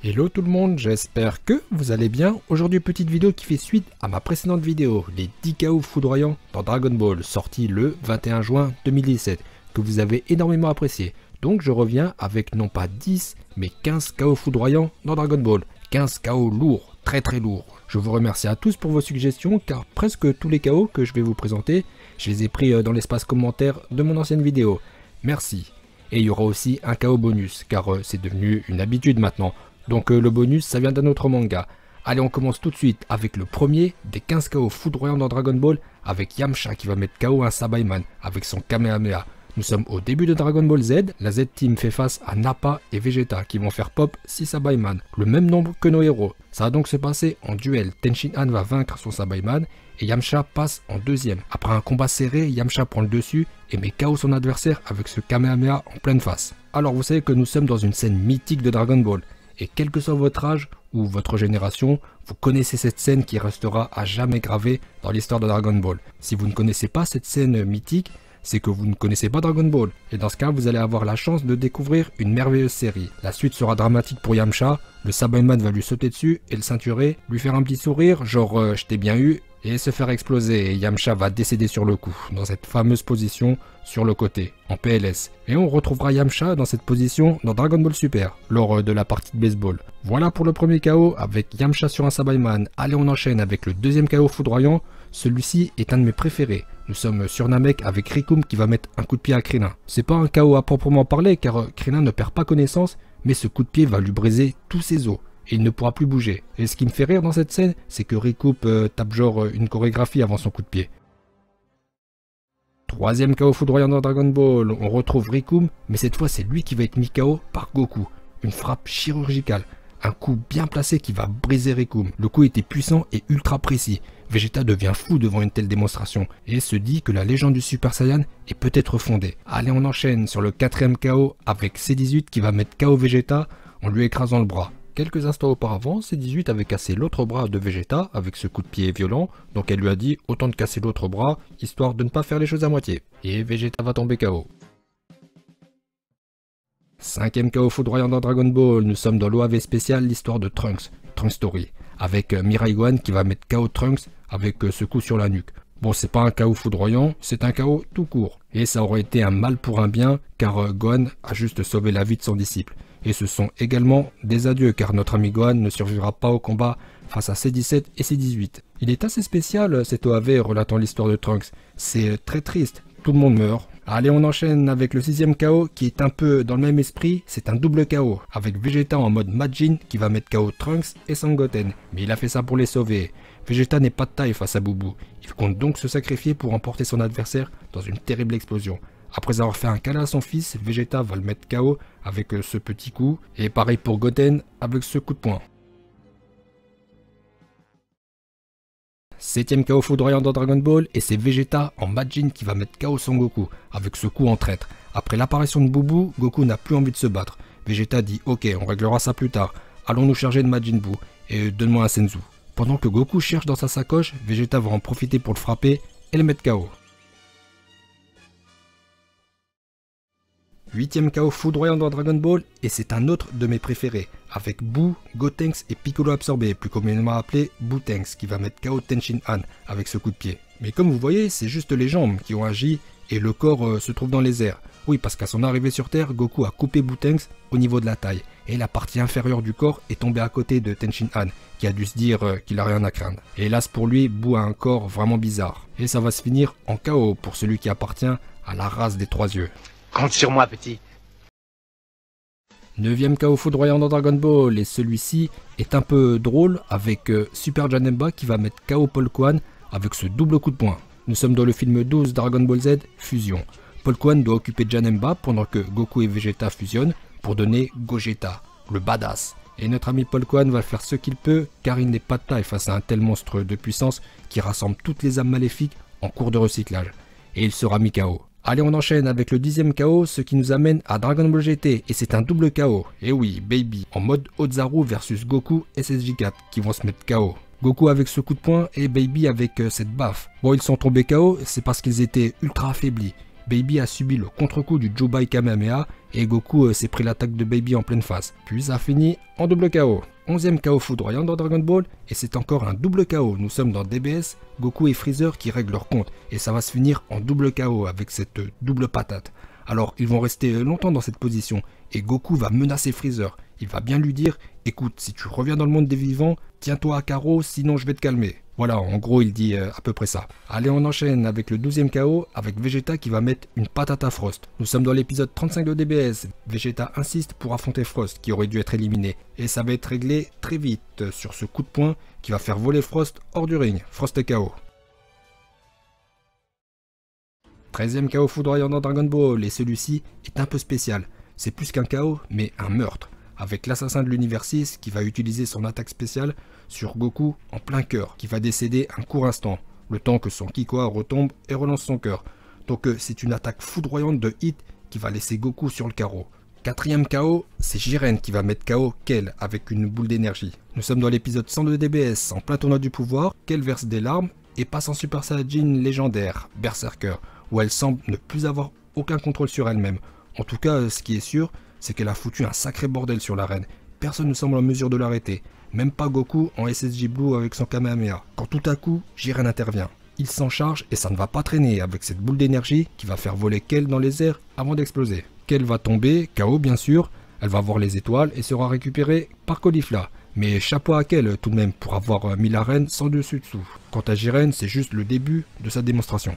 Hello tout le monde, j'espère que vous allez bien. Aujourd'hui petite vidéo qui fait suite à ma précédente vidéo, les 10 KO foudroyants dans Dragon Ball, sorti le 21 juin 2017, que vous avez énormément apprécié. Donc je reviens avec non pas 10, mais 15 KO foudroyants dans Dragon Ball. 15 KO lourds, très lourds. Je vous remercie à tous pour vos suggestions, car presque tous les KO que je vais vous présenter, je les ai pris dans l'espace commentaire de mon ancienne vidéo. Merci. Et il y aura aussi un KO bonus, car c'est devenu une habitude maintenant. Donc le bonus, ça vient d'un autre manga. Allez, on commence tout de suite avec le premier des 15 KO foudroyants dans Dragon Ball, avec Yamcha qui va mettre KO un Sabaiman avec son Kamehameha. Nous sommes au début de Dragon Ball Z, la Z-Team fait face à Nappa et Vegeta qui vont faire pop 6 Sabaiman, le même nombre que nos héros. Ça va donc se passer en duel, Tenshin Han va vaincre son Sabaiman et Yamcha passe en deuxième. Après un combat serré, Yamcha prend le dessus et met KO son adversaire avec ce Kamehameha en pleine face. Alors vous savez que nous sommes dans une scène mythique de Dragon Ball. Et quel que soit votre âge ou votre génération, vous connaissez cette scène qui restera à jamais gravée dans l'histoire de Dragon Ball. Si vous ne connaissez pas cette scène mythique, c'est que vous ne connaissez pas Dragon Ball. Et dans ce cas, vous allez avoir la chance de découvrir une merveilleuse série. La suite sera dramatique pour Yamcha, le Sabaiman va lui sauter dessus et le ceinturer, lui faire un petit sourire, genre je t'ai bien eu, et se faire exploser. Et Yamcha va décéder sur le coup, dans cette fameuse position sur le côté, en PLS. Et on retrouvera Yamcha dans cette position dans Dragon Ball Super, lors de la partie de baseball. Voilà pour le premier KO avec Yamcha sur un Sabaiman. Allez, on enchaîne avec le deuxième KO foudroyant. Celui-ci est un de mes préférés. Nous sommes sur Namek avec Recoome qui va mettre un coup de pied à Krillin. C'est pas un KO à proprement parler car Krillin ne perd pas connaissance, mais ce coup de pied va lui briser tous ses os. Et il ne pourra plus bouger. Et ce qui me fait rire dans cette scène, c'est que Recoome tape genre une chorégraphie avant son coup de pied. Troisième KO foudroyant dans Dragon Ball, on retrouve Recoome, mais cette fois c'est lui qui va être mis KO par Goku. Une frappe chirurgicale, un coup bien placé qui va briser Recoome. Le coup était puissant et ultra précis. Vegeta devient fou devant une telle démonstration et se dit que la légende du Super Saiyan est peut-être fondée. Allez, on enchaîne sur le quatrième KO avec C18 qui va mettre KO Vegeta en lui écrasant le bras. Quelques instants auparavant, C18 avait cassé l'autre bras de Vegeta avec ce coup de pied violent, donc elle lui a dit autant de casser l'autre bras, histoire de ne pas faire les choses à moitié. Et Vegeta va tomber KO. Cinquième KO foudroyant dans Dragon Ball, nous sommes dans l'OAV spécial l'histoire de Trunks, Trunks Story, avec Mirai Gohan qui va mettre KO Trunks avec ce coup sur la nuque. Bon, c'est pas un KO foudroyant, c'est un KO tout court. Et ça aurait été un mal pour un bien, car Gohan a juste sauvé la vie de son disciple. Et ce sont également des adieux, car notre ami Gohan ne survivra pas au combat face à C17 et C18. Il est assez spécial cet OAV relatant l'histoire de Trunks. C'est très triste, tout le monde meurt. Allez, on enchaîne avec le sixième KO qui est un peu dans le même esprit, c'est un double KO, avec Vegeta en mode Majin qui va mettre KO Trunks et Sangoten, mais il a fait ça pour les sauver. Vegeta n'est pas de taille face à Boubou, il compte donc se sacrifier pour emporter son adversaire dans une terrible explosion. Après avoir fait un câlin à son fils, Vegeta va le mettre KO avec ce petit coup, et pareil pour Goten avec ce coup de poing. Septième KO foudroyant dans Dragon Ball, et c'est Vegeta en Majin qui va mettre KO Son Goku, avec ce coup en traître. Après l'apparition de Boubou, Goku n'a plus envie de se battre. Vegeta dit ok, on réglera ça plus tard, allons nous charger de Majin Buu, et donne-moi un Senzu. Pendant que Goku cherche dans sa sacoche, Vegeta va en profiter pour le frapper et le mettre KO. Huitième KO foudroyant dans Dragon Ball, et c'est un autre de mes préférés, avec Buu, Gotenks et Piccolo absorbé, plus communément appelé Boutenks, qui va mettre KO Tenshin Han avec ce coup de pied. Mais comme vous voyez, c'est juste les jambes qui ont agi et le corps se trouve dans les airs. Oui, parce qu'à son arrivée sur Terre, Goku a coupé Boutenks au niveau de la taille, et la partie inférieure du corps est tombée à côté de Tenshin Han, qui a dû se dire qu'il a rien à craindre. Et hélas pour lui, Buu a un corps vraiment bizarre. Et ça va se finir en KO pour celui qui appartient à la race des trois yeux. Compte sur moi, petit. Neuvième KO foudroyant dans Dragon Ball, et celui-ci est un peu drôle avec Super Janemba qui va mettre KO Polquan avec ce double coup de poing. Nous sommes dans le film 12 Dragon Ball Z Fusion. Polquan doit occuper Janemba pendant que Goku et Vegeta fusionnent pour donner Gogeta, le badass. Et notre ami Polquan va faire ce qu'il peut car il n'est pas de taille face à un tel monstre de puissance qui rassemble toutes les âmes maléfiques en cours de recyclage. Et il sera mis KO. Allez, on enchaîne avec le 10e KO, ce qui nous amène à Dragon Ball GT, et c'est un double KO. Et oui, Baby, en mode Ozaru versus Goku et SSJ4, qui vont se mettre KO. Goku avec ce coup de poing et Baby avec cette baffe. Bon, ils sont tombés KO, c'est parce qu'ils étaient ultra affaiblis. Baby a subi le contre-coup du Jubai Kamehameha et Goku s'est pris l'attaque de Baby en pleine face. Puis ça a fini en double KO. 11e KO foudroyant dans Dragon Ball et c'est encore un double KO. Nous sommes dans DBS, Goku et Freezer qui règlent leur compte et ça va se finir en double KO avec cette double patate. Alors ils vont rester longtemps dans cette position et Goku va menacer Freezer. Il va bien lui dire « Écoute, si tu reviens dans le monde des vivants, tiens-toi à carreau, sinon je vais te calmer. » Voilà, en gros il dit à peu près ça. Allez, on enchaîne avec le 12e KO avec Vegeta qui va mettre une patate à Frost. Nous sommes dans l'épisode 35 de DBS. Vegeta insiste pour affronter Frost qui aurait dû être éliminé. Et ça va être réglé très vite sur ce coup de poing qui va faire voler Frost hors du ring. Frost est KO. 13e KO foudroyant dans Dragon Ball et celui-ci est un peu spécial. C'est plus qu'un KO mais un meurtre. Avec l'assassin de l'univers 6 qui va utiliser son attaque spéciale sur Goku en plein cœur, qui va décéder un court instant, le temps que son Kikoa retombe et relance son cœur. Donc c'est une attaque foudroyante de hit qui va laisser Goku sur le carreau. 4e KO, c'est Jiren qui va mettre KO Kel avec une boule d'énergie. Nous sommes dans l'épisode 102 DBS, en plein tournoi du pouvoir, Kel verse des larmes et passe en Super Saiyajin légendaire, Berserker, où elle semble ne plus avoir aucun contrôle sur elle-même. En tout cas, ce qui est sûr, c'est qu'elle a foutu un sacré bordel sur l'arène. Personne ne semble en mesure de l'arrêter. Même pas Goku en SSJ Blue avec son Kamehameha. Quand tout à coup, Jiren intervient. Il s'en charge et ça ne va pas traîner avec cette boule d'énergie qui va faire voler Kel dans les airs avant d'exploser. Kel va tomber, KO bien sûr, elle va voir les étoiles et sera récupérée par Caulifla. Mais chapeau à Kel tout de même pour avoir mis l'arène sans dessus-dessous. Quant à Jiren, c'est juste le début de sa démonstration.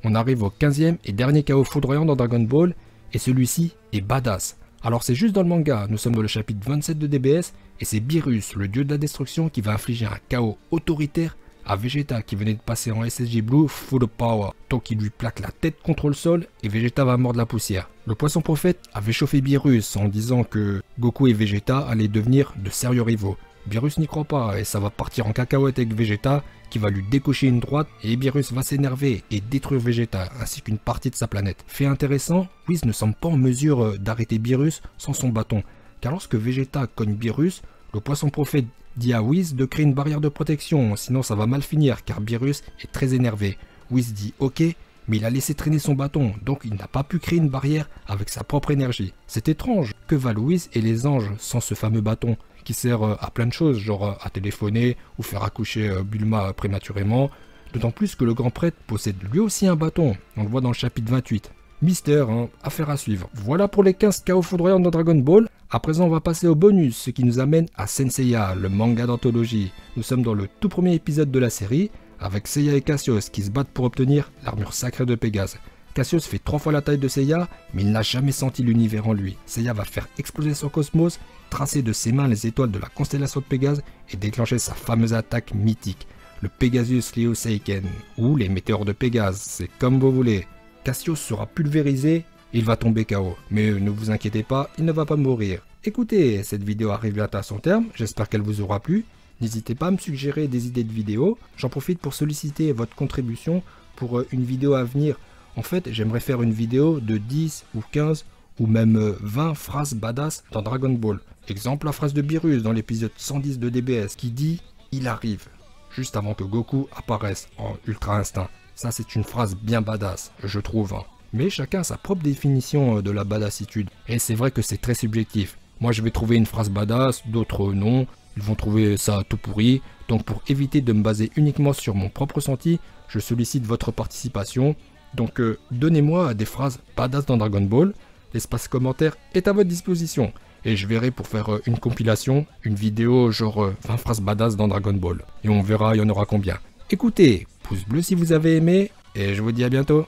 On arrive au 15e et dernier KO foudroyant dans Dragon Ball, et celui-ci est badass. Alors c'est juste dans le manga, nous sommes dans le chapitre 27 de DBS, et c'est Beerus, le dieu de la destruction, qui va infliger un KO autoritaire à Vegeta qui venait de passer en SSJ Blue Full Power. Donc il lui plaque la tête contre le sol, et Vegeta va mordre la poussière. Le poisson prophète avait chauffé Beerus en disant que Goku et Vegeta allaient devenir de sérieux rivaux. Beerus n'y croit pas et ça va partir en cacahuète avec Vegeta qui va lui décocher une droite et Beerus va s'énerver et détruire Vegeta ainsi qu'une partie de sa planète. Fait intéressant, Whis ne semble pas en mesure d'arrêter Beerus sans son bâton, car lorsque Vegeta cogne Beerus, le poisson prophète dit à Whis de créer une barrière de protection, sinon ça va mal finir car Beerus est très énervé. Whis dit ok, mais il a laissé traîner son bâton, donc il n'a pas pu créer une barrière avec sa propre énergie. C'est étrange, que valent Whis et les anges sans ce fameux bâton qui sert à plein de choses, genre à téléphoner ou faire accoucher Bulma prématurément, d'autant plus que le grand prêtre possède lui aussi un bâton, on le voit dans le chapitre 28. Mystère, hein, affaire à suivre. Voilà pour les 15 KO foudroyants dans Dragon Ball. À présent, on va passer au bonus, ce qui nous amène à Saint Seiya, le manga d'anthologie. Nous sommes dans le tout premier épisode de la série, avec Seiya et Cassius qui se battent pour obtenir l'armure sacrée de Pégase. Cassius fait 3 fois la taille de Seiya, mais il n'a jamais senti l'univers en lui. Seiya va faire exploser son cosmos, tracer de ses mains les étoiles de la constellation de Pégase et déclencher sa fameuse attaque mythique, le Pegasus Leo Seiken, ou les météores de Pégase, c'est comme vous voulez. Cassius sera pulvérisé, il va tomber KO, mais ne vous inquiétez pas, il ne va pas mourir. Écoutez, cette vidéo arrive bientôt à son terme, j'espère qu'elle vous aura plu. N'hésitez pas à me suggérer des idées de vidéos, j'en profite pour solliciter votre contribution pour une vidéo à venir. En fait, j'aimerais faire une vidéo de 10 ou 15 ou même 20 phrases badass dans Dragon Ball. Exemple, la phrase de Beerus dans l'épisode 110 de DBS qui dit « Il arrive » juste avant que Goku apparaisse en Ultra Instinct. Ça, c'est une phrase bien badass, je trouve. Hein. Mais chacun a sa propre définition de la badassitude. Et c'est vrai que c'est très subjectif. Moi, je vais trouver une phrase badass, d'autres non. Ils vont trouver ça tout pourri. Donc, pour éviter de me baser uniquement sur mon propre ressenti, je sollicite votre participation. Donc, donnez-moi des phrases badass dans Dragon Ball. L'espace commentaire est à votre disposition. Et je verrai pour faire une compilation, une vidéo genre 20 phrases badass dans Dragon Ball. Et on verra, il y en aura combien. Écoutez, pouce bleu si vous avez aimé, et je vous dis à bientôt.